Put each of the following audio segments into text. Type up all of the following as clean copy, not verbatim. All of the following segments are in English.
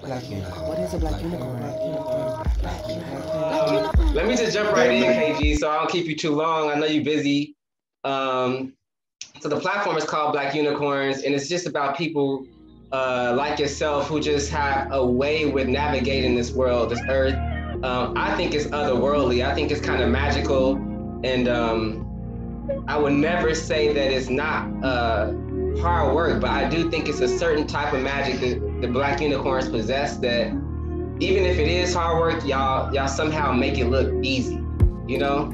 Black unicorn. What is a black unicorn? Black unicorn. Black unicorn. Black unicorn. Let me just jump right in, KG, so I don't keep you too long. I know you're busy. So the platform is called Black Unicorns, and it's just about people like yourself who just have a way with navigating this world, this earth. I think it's otherworldly. I think it's kind of magical, and I would never say that it's not hard work, but I do think it's a certain type of magic that the Black Unicorns possess that even if it is hard work, y'all somehow make it look easy, you know?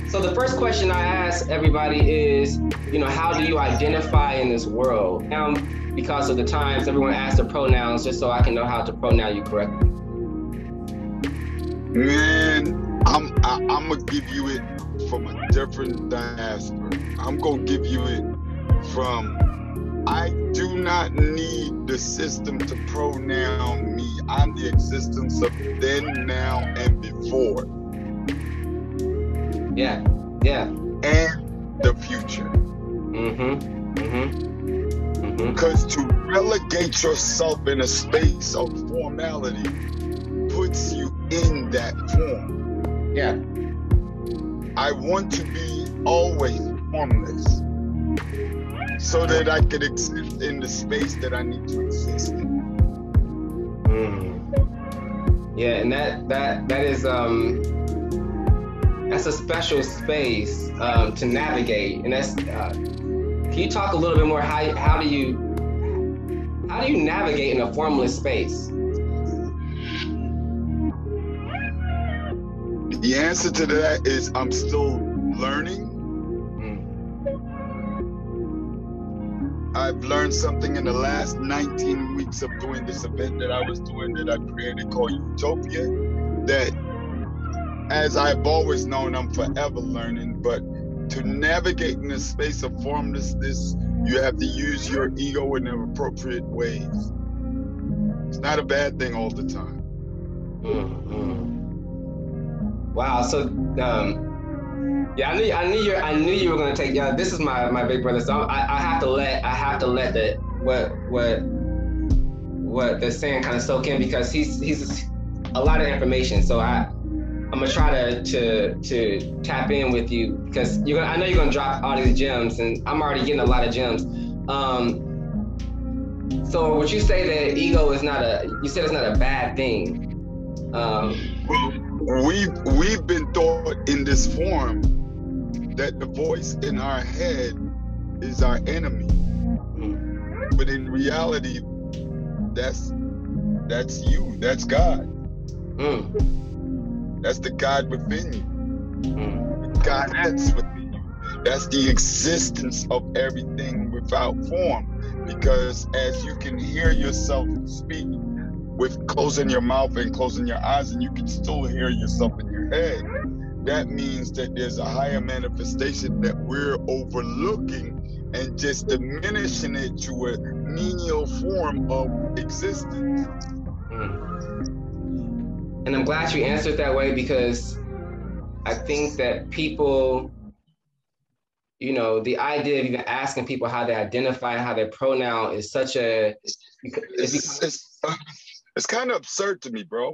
So the first question I ask everybody is, how do you identify in this world? Now, because of the times, everyone asks the pronouns just so I can know how to pronoun you correctly. Man, I'm gonna give you it from a different diaspora. I'm gonna give you it from, I do not need the system to pronoun me. I'm the existence of then, now, and before. Yeah. And the future. Because to relegate yourself in a space of formality puts you in that form. Yeah. I want to be always formless so that I could exist in the space that I need to exist in. Yeah, and that is that's a special space to navigate, and that's. Can you talk a little bit more? How do you navigate in a formless space? The answer to that is I'm still learning. I've learned something in the last 19 weeks of doing this event that I was doing that I created called Utopia, that as I've always known, I'm forever learning, but to navigate in a space of formlessness, you have to use your ego in the appropriate ways. It's not a bad thing all the time. Wow. So, yeah, I knew you were gonna take. Yeah, this is my big brother. So I have to let what they're saying kind of soak in, because he's a lot of information. So I'm gonna try to tap in with you, because I know you're gonna drop all these gems, and I'm already getting a lot of gems. So would you say that ego is you said it's not a bad thing? Well, we've been taught in this form that the voice in our head is our enemy, but in reality, that's you. That's God. That's the God within you. God that's within you. That's the existence of everything without form. Because as you can hear yourself speak with closing your mouth and closing your eyes, and you can still hear yourself in your head, that means that there's a higher manifestation that we're overlooking and just diminishing it to a menial form of existence. And I'm glad you answered that way, because I think that people, the idea of even asking people how they identify, how they pronoun is such a... It's kind of absurd to me, bro,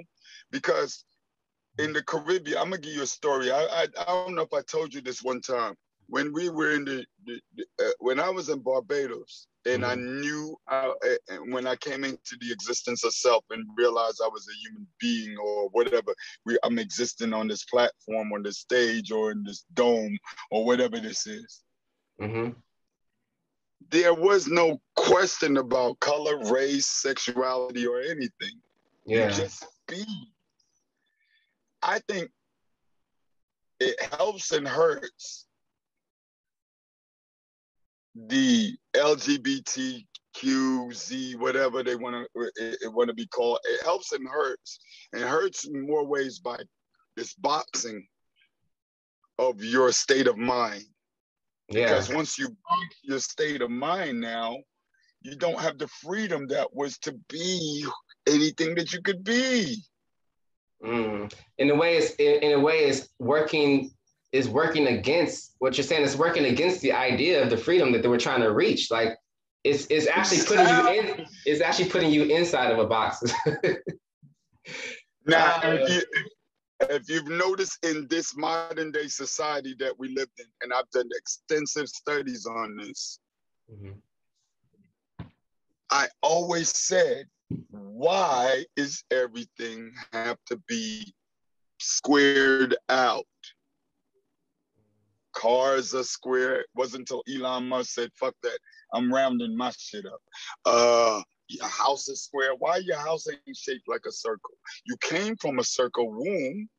because in the Caribbean, I'm gonna give you a story. I don't know if I told you this one time. When we were in when I was in Barbados, and I knew when I came into the existence of self and realized I was a human being or whatever, I'm existing on this platform, on this stage, or in this dome, or whatever this is. There was no question about color, race, sexuality, or anything. Yeah. You just be. I think it helps and hurts the LGBTQZ, whatever they want to be called. It helps and hurts in more ways by this boxing of your state of mind. Yeah. Because once you box your state of mind now, you don't have the freedom that was to be anything that you could be. In a way, it's working against what you're saying. It's working against the idea of the freedom that they were trying to reach. Like, it's actually putting you in. It's actually putting you inside of a box. Now, if you've noticed in this modern day society that we live in, and I've done extensive studies on this, I always said, why is everything have to be squared out? Cars are square. It wasn't until Elon Musk said, fuck that, I'm rounding my shit up. Your house is square. Why your house ain't shaped like a circle? You came from a circle womb.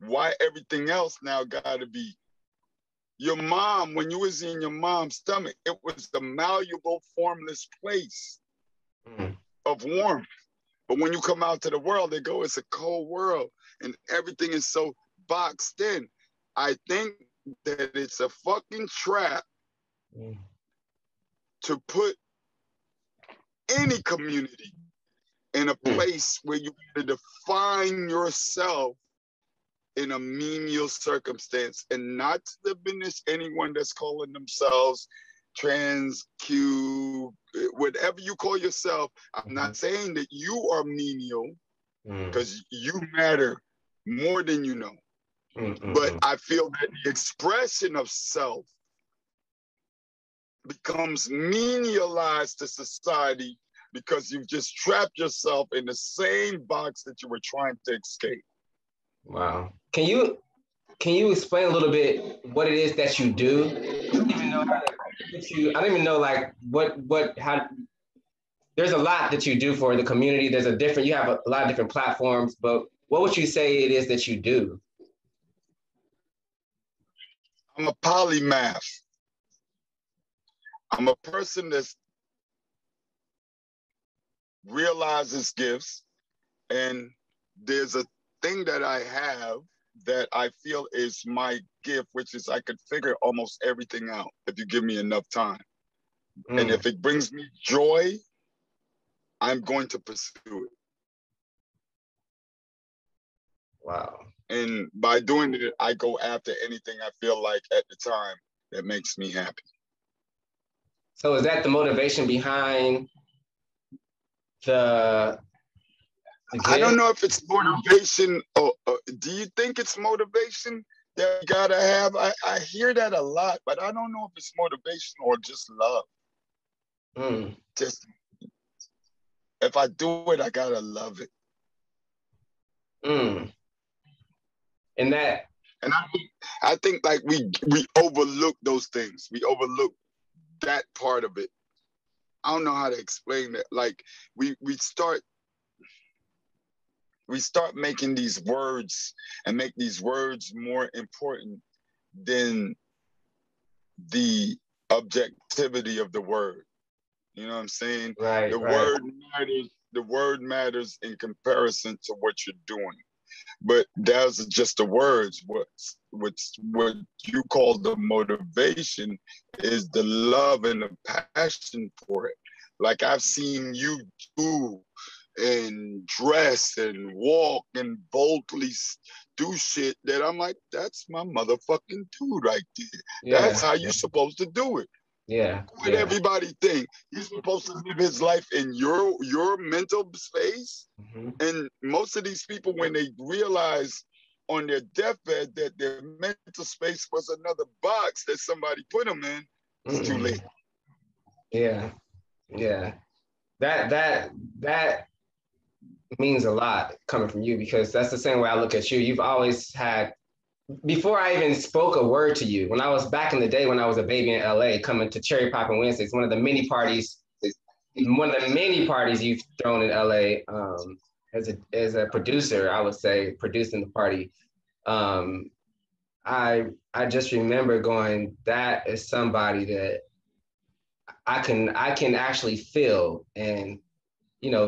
Why everything else now gotta be? Your mom, when you was in your mom's stomach, it was the malleable, formless place of warmth. But when you come out to the world, they go, it's a cold world, and everything is so boxed in. I think that it's a fucking trap to put any community in a place where you define yourself in a menial circumstance, and not to diminish anyone that's calling themselves trans, Q, whatever you call yourself. I'm not saying that you are menial, because you matter more than you know. But I feel that the expression of self becomes menialized to society because you've just trapped yourself in the same box that you were trying to escape. Wow. Can you explain a little bit what it is that you do? I don't even know how to I don't even know like how. There's a lot that you do for the community. You have a lot of different platforms, but what would you say it is that you do? I'm a polymath. I'm a person that realizes gifts, and there's a thing that I have that I feel is my gift, which is I could figure almost everything out if you give me enough time. And if it brings me joy, I'm going to pursue it. Wow. And by doing it, I go after anything I feel like at the time that makes me happy. So is that the motivation behind the I don't know if it's motivation, or do you think it's motivation that you gotta have? I hear that a lot, but I don't know if it's motivation or just love. Just, if I do it, I gotta love it. And I think like we overlook those things. We overlook that part of it. I don't know how to explain that. Like we start making these words and make these words more important than the objectivity of the word. You know what I'm saying? Right. The word matters in comparison to what you're doing. But those are just the words. What you call the motivation is the love and the passion for it. Like I've seen you do and dress and walk and boldly do shit that I'm like, that's my motherfucking dude right there. Yeah. That's how you're supposed to do it. Yeah. What everybody think. He's supposed to live his life in your mental space. And most of these people, when they realize on their deathbed that their mental space was another box that somebody put them in, it's too late. Yeah. Yeah. That means a lot coming from you, because that's the same way I look at you. You've always had, before I even spoke a word to you, when I was back in the day, when I was a baby in LA, coming to Cherry Poppin' Wednesdays, one of the many parties you've thrown in LA, as a producer, I would say, producing the party. I just remember going, that is somebody that I can actually feel. And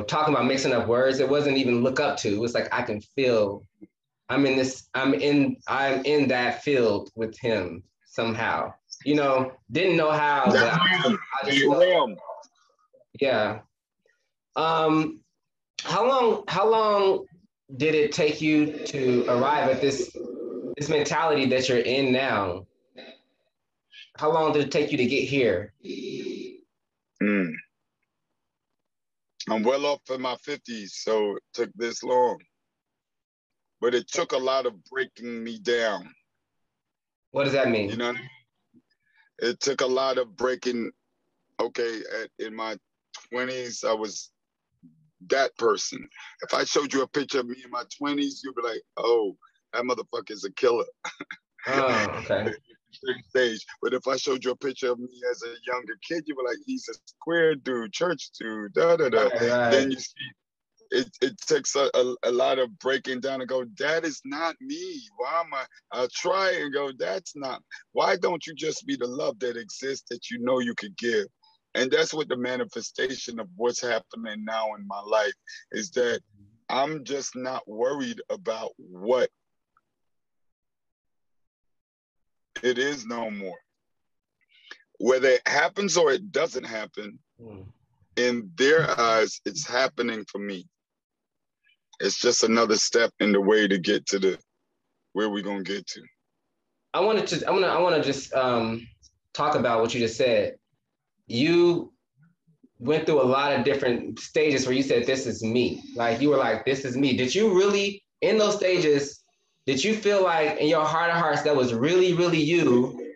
talking about mixing up words, it wasn't even look up to. It was like I can feel. I'm in that field with him somehow. Didn't know how, but I just know. Yeah. How long did it take you to arrive at this mentality that you're in now? How long did it take you to get here? I'm well off in my 50s, so it took this long. But it took a lot of breaking me down. What does that mean? You know what I mean? It took a lot of breaking. Okay, in my 20s, I was that person. If I showed you a picture of me in my 20s, you'd be like, oh, that motherfucker's a killer. Oh, okay. Stage. But if I showed you a picture of me as a younger kid, you'd be like, he's a square dude, church dude, da da da. Right. Then you see, it takes a lot of breaking down and go, that is not me. Why am I'll try and go, that's not. Why don't you just be the love that exists that you know you could give? And that's what the manifestation of what's happening now in my life is, that I'm just not worried about what it is no more. Whether it happens or it doesn't happen, in their eyes, it's happening for me. It's just another step in the way to get to where we're gonna get to. I want to just talk about what you just said. You went through a lot of different stages where you said, this is me. Like, you were like, this is me. Did you really, in those stages, did you feel like in your heart of hearts that was really, really you?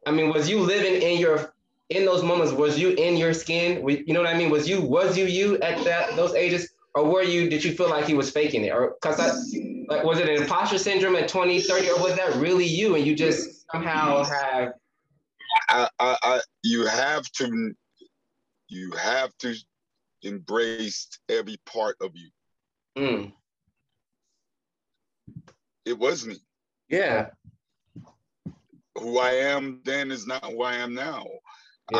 I mean, was you living in those moments, was you in your skin? You know what I mean? Was you at those ages? Or did you feel like he was faking it? Or like, was it an imposter syndrome at 20, 30, or was that really you and you just somehow have? You have to embrace every part of you. It was me. Yeah. Who I am then is not who I am now. Yeah.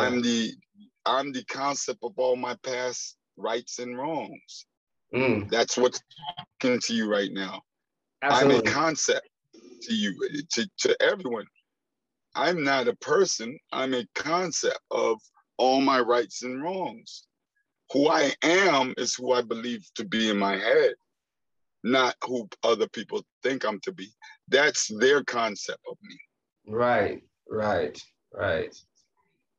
I'm the concept of all my past rights and wrongs. That's what's talking to you right now. Absolutely. I'm a concept to you, to everyone. I'm not a person. I'm a concept of all my rights and wrongs. Who I am is who I believe to be in my head, not who other people think I'm to be. That's their concept of me. Right.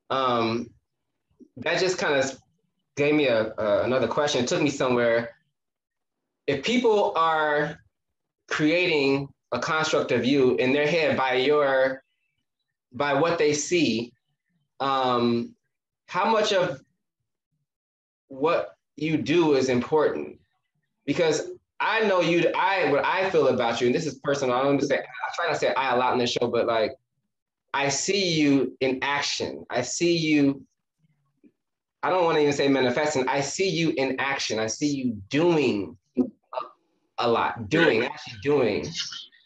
That just kind of gave me another question. It took me somewhere. If people are creating a construct of you in their head by what they see, how much of what you do is important? Because I know what I feel about you, and this is personal. I try not to say I a lot in this show, but like, I see you in action. I see you, I don't want to even say manifesting. I see you in action. I see you doing a lot, actually doing.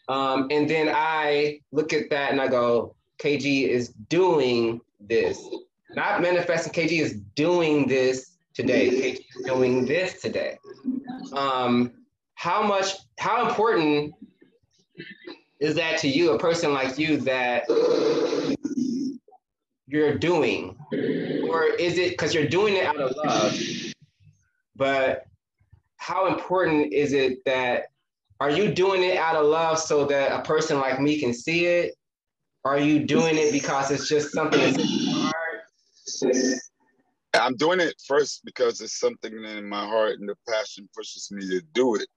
And then I look at that and I go, KG is doing this. Not manifesting, KG is doing this today. KG is doing this today. How important is that to you, a person like you, that you're doing? Or is it because you're doing it out of love? But how important is it that, are you doing it out of love so that a person like me can see it? Are you doing it because it's just something that's in your heart? I'm doing it first because it's something in my heart and the passion pushes me to do it.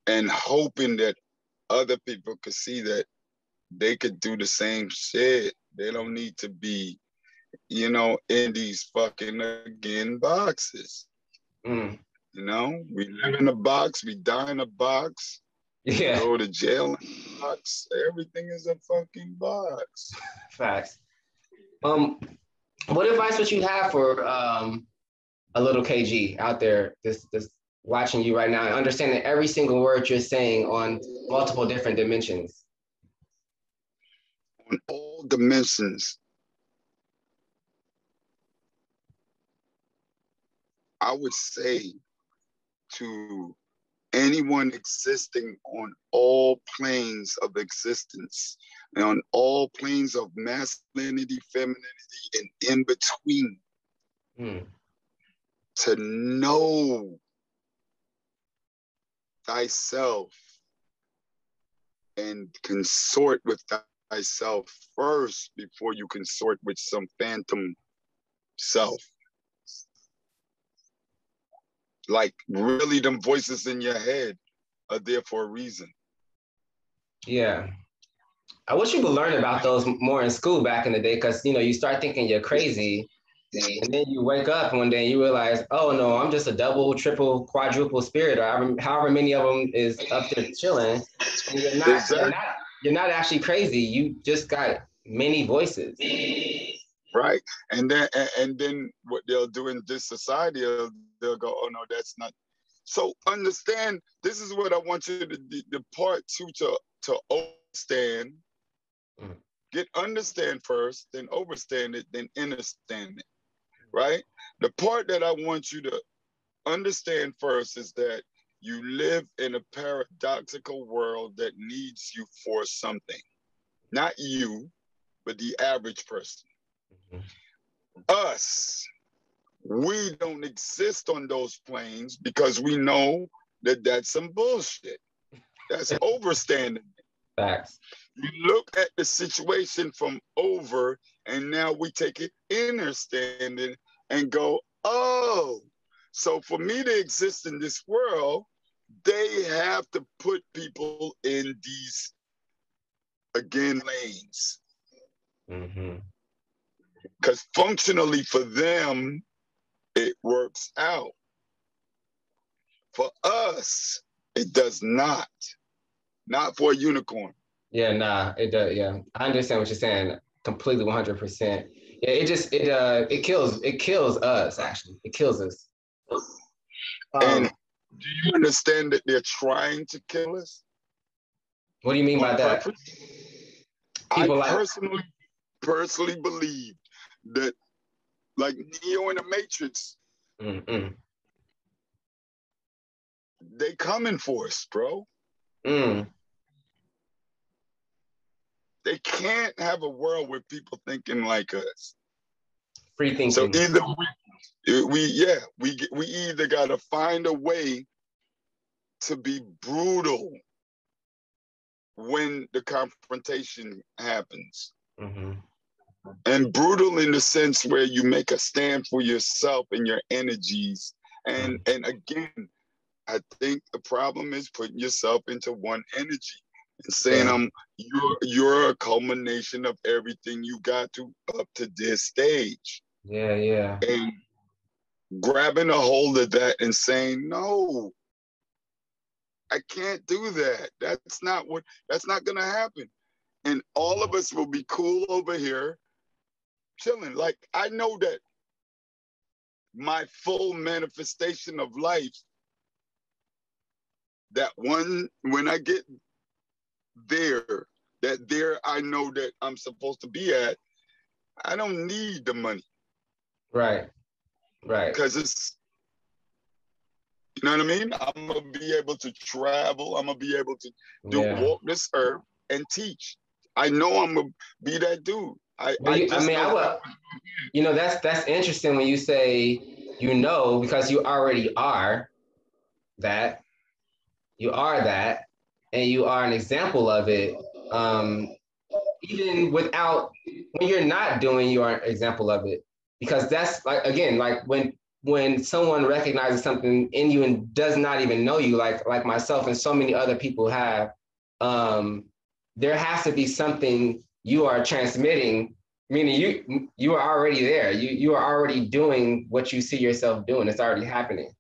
And hoping that other people could see that they could do the same shit. They don't need to be, in these fucking, again, boxes. We live in a box, we die in a box. Yeah. Go to jail in a box. Everything is a fucking box. Facts. What advice would you have for a little KG out there just watching you right now and understanding every single word you're saying on multiple different dimensions? On all dimensions, I would say to anyone existing on all planes of existence, and on all planes of masculinity, femininity, and in between, to know thyself and consort with thyself first before you consort with some phantom self. Like really them voices in your head are there for a reason. Yeah. I wish you would learn about those more in school back in the day, because you start thinking you're crazy, and then you wake up one day and you realize, oh no, I'm just a double, triple, quadruple spirit, or however many of them is up there chilling, and you're not actually crazy. You just got many voices. Right. And then what they'll do in this society, they'll go, oh no, that's not. So understand, this is what I want you to the part two to understand. Get understand first, then overstand it, then understand it. Right? The part that I want you to understand first is that you live in a paradoxical world that needs you for something. Not you, but the average person. Us, we don't exist on those planes because we know that that's some bullshit. That's overstanding. Facts. You look at the situation from over, and now we take it understanding and go, oh, so for me to exist in this world, they have to put people in these, again, lanes. Because functionally for them, it works out. For us, it does not. Not for a unicorn. Yeah, nah, it does. Yeah, I understand what you're saying completely, 100%. Yeah, it kills us, actually. It kills us. And do you understand that they're trying to kill us? What do you mean by that? People I personally believe that, like Neo in the Matrix, they coming for us, bro. They can't have a world where people thinking like us. Free thinking. So either we either gotta find a way to be brutal when the confrontation happens. And brutal in the sense where you make a stand for yourself and your energies. And again, I think the problem is putting yourself into one energy and saying, you're a culmination of everything you got to up to this stage. Yeah. And grabbing a hold of that and saying, no, I can't do that. That's not gonna happen. And all of us will be cool over here, chilling. Like, I know that my full manifestation of life, that when I get there, I know that I'm supposed to be at, I don't need the money. Right. Because it's, you know what I mean? I'm going to be able to travel. I'm going to be able to walk this earth and teach. I know I'm going to be that dude. That's interesting when you say, because you already are that. You are that, and you are an example of it. Even without, when you're not doing, you are an example of it. Because that's like when someone recognizes something in you and does not even know you, like myself and so many other people have, there has to be something you are transmitting, meaning you are already there. You are already doing what you see yourself doing. It's already happening.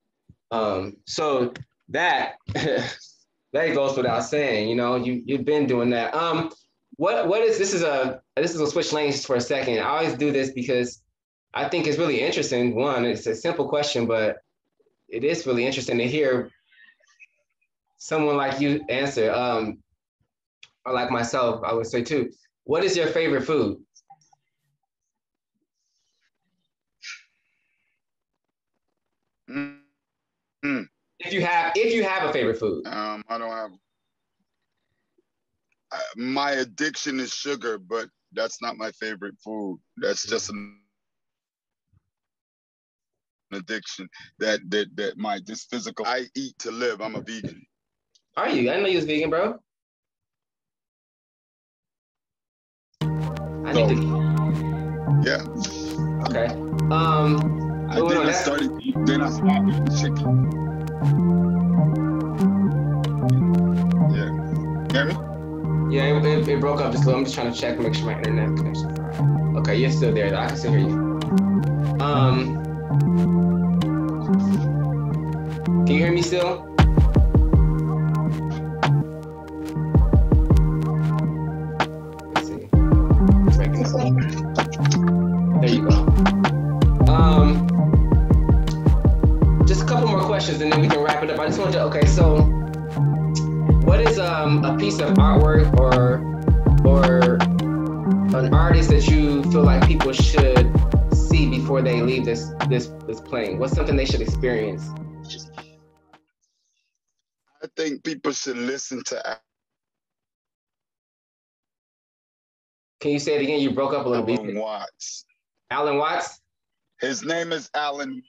So that that goes without saying. You've been doing that. This is a switch lanes for a second. I always do this because I think it's really interesting. One, it's a simple question, but it is really interesting to hear someone like you answer. Or like myself, I would say too. What is your favorite food? If you have a favorite food. I don't have. My addiction is sugar, but that's not my favorite food. That's just an addiction that this physical. I eat to live. I'm a vegan. Are you? I didn't know you was vegan, bro. Yeah. Okay. And then I started eating chicken. Yeah. Hear me? Yeah, it broke up just a little. I'm just trying to check, make sure my internet connection. Okay, you're still there. I can still hear you. Can you hear me still? Let's see. Breaking up. There you go. Just a couple more questions and then we can wrap it up. I just wanted to, okay, so what is a piece of artwork or an artist that you feel like people should see before they leave this plane? What's something they should experience? I think people should listen to Can you say it again? You broke up a little bit. Alan Watts. Alan Watts? His name is Alan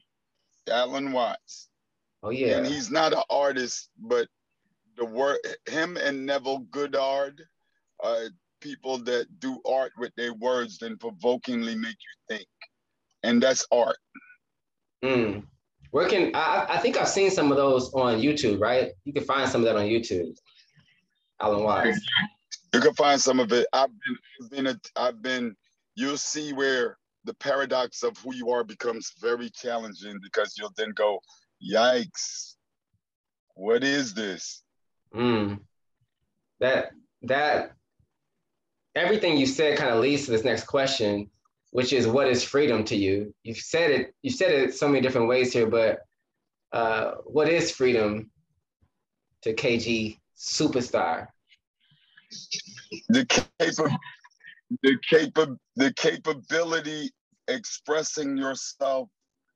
Watts. Oh yeah. And he's not an artist, but him and Neville Goddard are people that do art with their words and provokingly make you think. And that's art. Where can I think I've seen some of those on YouTube, right? You can find some of that on YouTube. Alan Watts. You can find some of it. You'll see where the paradox of who you are becomes very challenging because you'll then go, yikes, what is this? That everything you said kind of leads to this next question, which is, what is freedom to you? You said it so many different ways here, but what is freedom to KG Superstar? The capability expressing yourself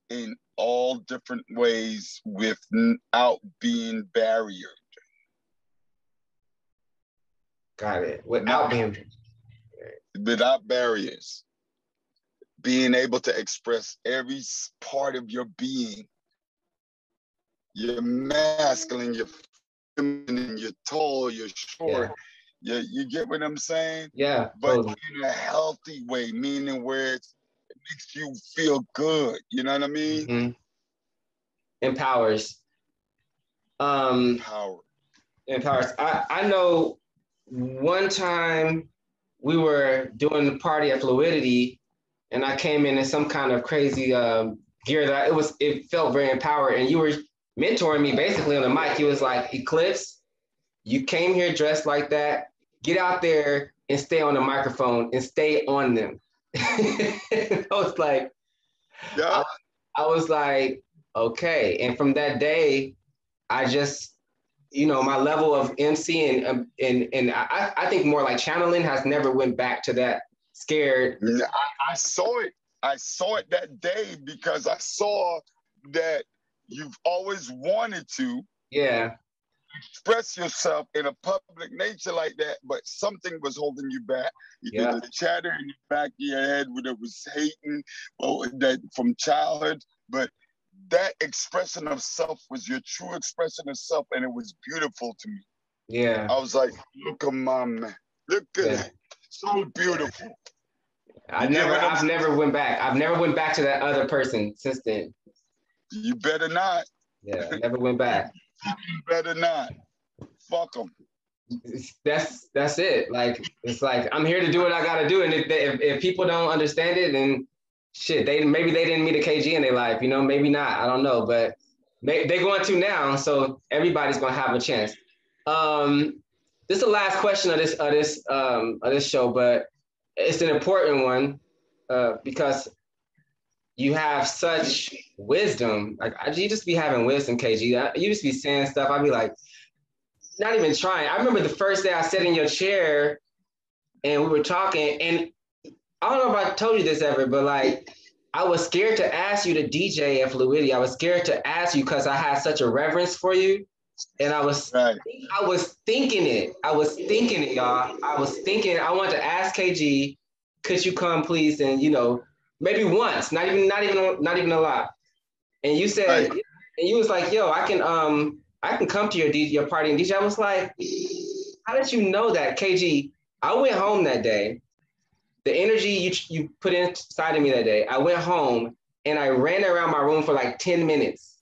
in all different ways without being barriered. Got it. Without barriers. Being able to express every part of your being. You're masculine, you're feminine, you're tall, you're short. Yeah. You get what I'm saying? Yeah. But in a healthy way, meaning where it makes you feel good. You know what I mean? Mm-hmm. Empowers. Empowers. I know one time we were doing the party at Fluidity and I came in some kind of crazy gear that it felt very empowered, and you were mentoring me basically on the mic. He was like, Eclipse, you came here dressed like that, get out there and stay on the microphone and stay on them. I was like, yeah. I was like, okay. And from that day, I just, my level of MC and I think more like channeling has never went back to that scared. I saw it. I saw it that day because I saw that you've always wanted to express yourself in a public nature like that, but something was holding you back. Either the chatter in the back of your head where it was hating that from childhood, but that expression of self was your true expression of self, and it was beautiful to me. Yeah. I was like, look at my man. Look at it. So beautiful. I've never went back. I've never went back to that other person since then. You better not. Yeah, I never went back. You better not. Fuck them. That's it. Like, it's like, I'm here to do what I gotta do. And if people don't understand it, then shit, maybe they didn't meet a KG in their life, maybe not. I don't know, but they're going to now. So everybody's gonna have a chance. This is the last question of this show, but it's an important one because you have such wisdom. Like, you just be having wisdom, KG. You just be saying stuff. I'd be like, not even trying. I remember the first day I sat in your chair and we were talking, and I don't know if I told you this ever, but like, I was scared to ask you to DJ at Fluidity. I was scared to ask you because I had such a reverence for you. And I was thinking it, y'all. I was thinking, I wanted to ask KG, could you come please? And maybe once, not even a lot. And you said, and you was like, yo, I can come to your party and DJ. I was like, how did you know that, KG? I went home that day. The energy you put inside of me that day, I went home and I ran around my room for like 10 minutes.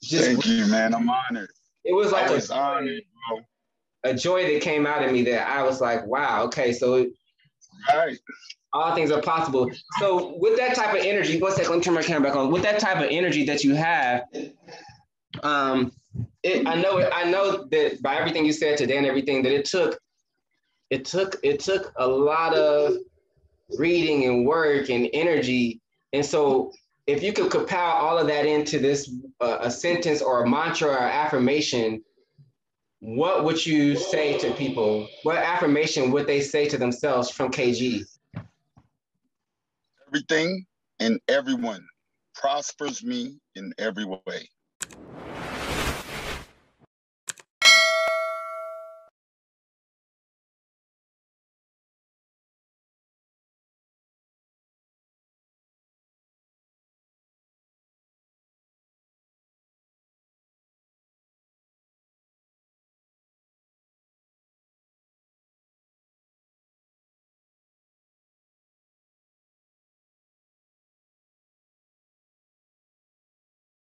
Thank you, man. I'm honored. It was like a joy that came out of me that I was like, wow, okay, so right. All things are possible. So with that type of energy, one second, let me turn my camera back on. With that type of energy that you have, I know that by everything you said today and everything that it took a lot of reading and work and energy. And so if you could compile all of that into this a sentence or a mantra or affirmation, what would you say to people? What affirmation would they say to themselves from KG? Everything and everyone prospers me in every way.